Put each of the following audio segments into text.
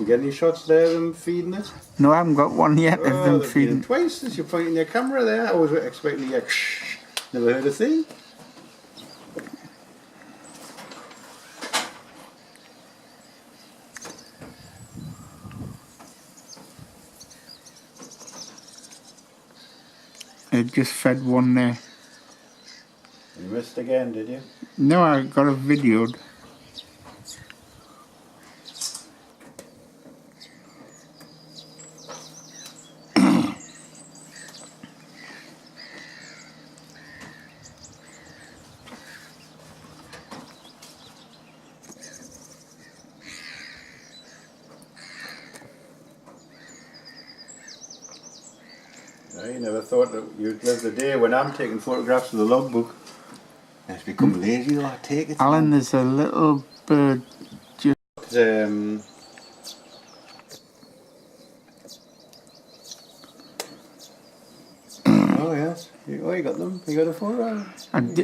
You get any shots there of them feeding it? No, I haven't got one yet of them they've been feeding. twice since you're pointing your camera there. I was expecting to hear never heard a thing. I just fed one there. You missed again, did you? No, I got it videoed. I never thought that you'd live the day when I'm taking photographs of the logbook. It's become lazy though, I take it. Alan, there's a little bird just... Oh yes, you got them? You got a photo?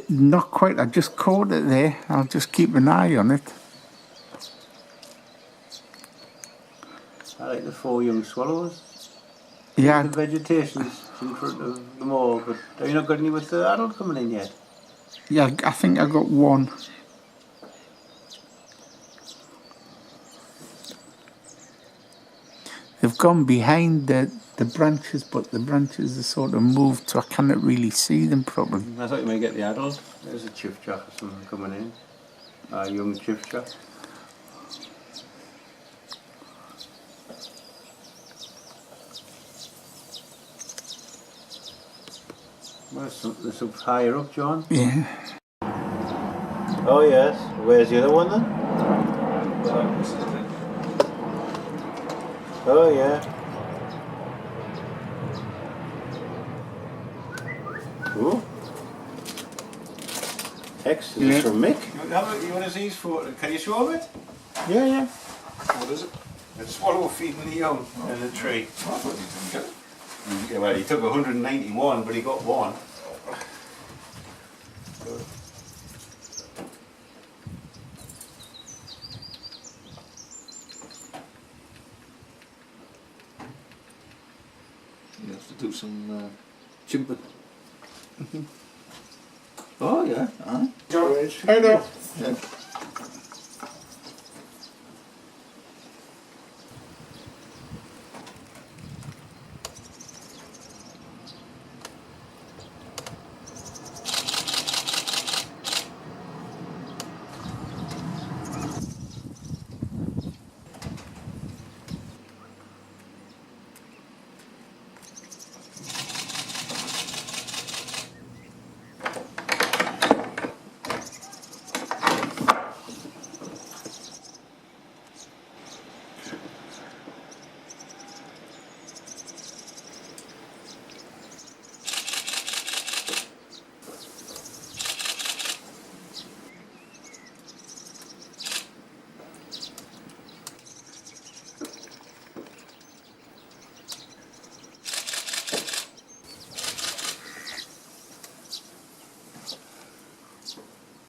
Not quite, I just caught it there. I'll just keep an eye on it. I like the 4 young swallows. Yeah. The vegetation's in front of them all, but have you not got any with the adult coming in yet? Yeah, I think I got one. They've gone behind the branches, but the branches are sort of moved, so I cannot really see them properly. I thought you might get the adult. There's a chiffchaff or something coming in. A young chiffchaff. Well, there's some higher up, John. Yeah. Oh yes. Where's the other one then? Oh yeah. Ooh. Text is Yeah. from Mick. You want to see his photo? Can you show him it? Yeah, yeah. What is it? A swallow feeding the young in the tree. I thought you didn't get it. Yeah, well, he took 191, but he got one. You have to do some chimping. Oh yeah. Huh? George. Hi there. Yeah.